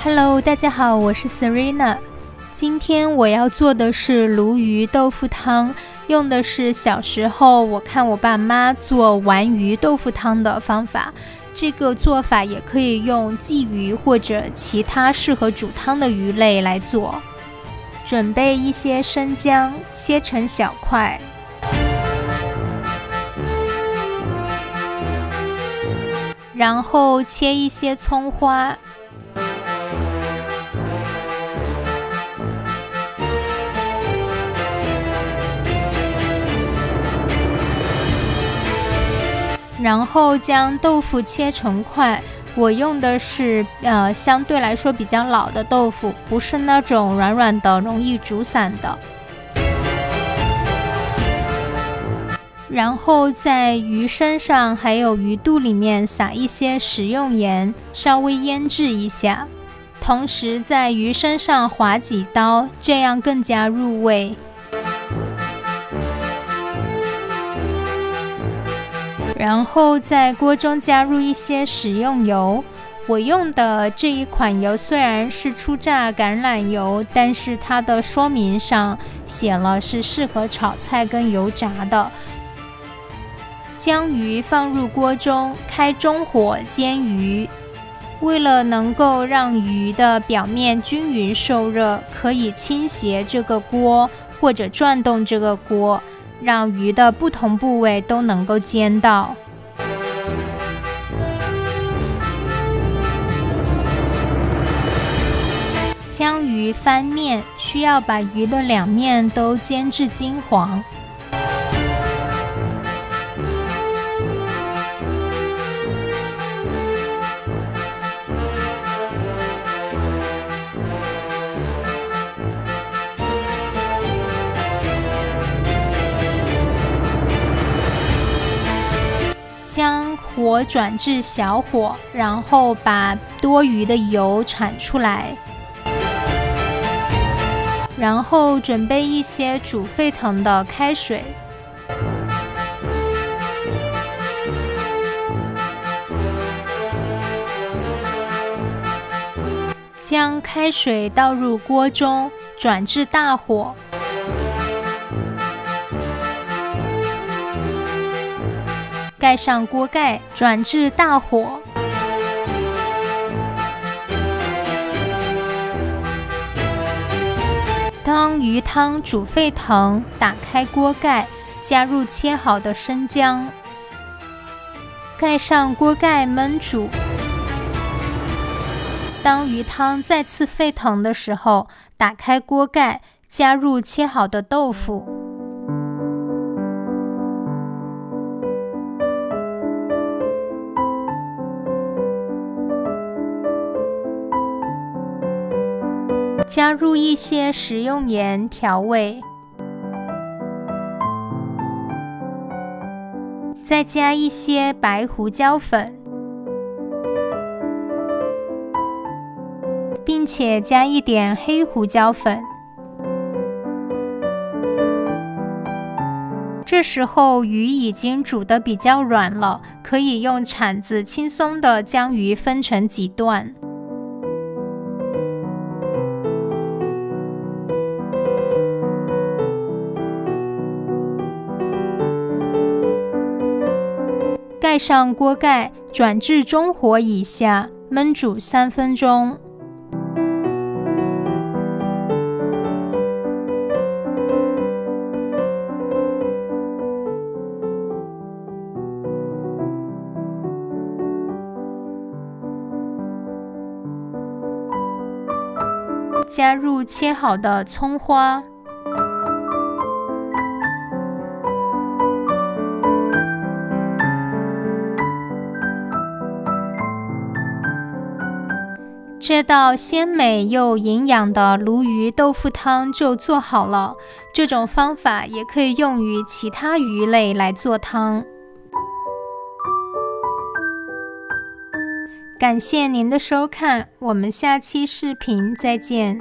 Hello， 大家好，我是 Serena。今天我要做的是鲈鱼豆腐汤，用的是小时候我看我爸妈做丸鱼豆腐汤的方法。这个做法也可以用鲫鱼或者其他适合煮汤的鱼类来做。准备一些生姜，切成小块。然后切一些葱花。然后将豆腐切成块，我用的是相对来说比较老的豆腐，不是那种软软的容易煮散的。然后在鱼身上还有鱼肚里面撒一些食用盐，稍微腌制一下，同时在鱼身上划几刀，这样更加入味。然后在锅中加入一些食用油，我用的这一款油虽然是初榨橄榄油，但是它的说明上写了是适合炒菜跟油炸的。将鱼放入锅中，开中火煎鱼。为了能够让鱼的表面均匀受热，可以倾斜这个锅或者转动这个锅，让鱼的不同部位都能够煎到。将鱼翻面，需要把鱼的两面都煎至金黄。将火转至小火，然后把多余的油铲出来，然后准备一些煮沸腾的开水，将开水倒入锅中，转至大火。盖上锅盖，转至大火。当鱼汤煮沸腾，打开锅盖，加入切好的生姜，盖上锅盖焖煮。当鱼汤再次沸腾的时候，打开锅盖，加入切好的豆腐。加入一些食用盐调味，再加一些白胡椒粉，并且加一点黑胡椒粉。这时候鱼已经煮得比较软了，可以用铲子轻松地将鱼分成几段。盖上锅盖，转至中火以下，焖煮3分钟。加入切好的葱花。这道鲜美又营养的鲈鱼豆腐汤就做好了。这种方法也可以用于其他鱼类来做汤。感谢您的收看，我们下期视频再见。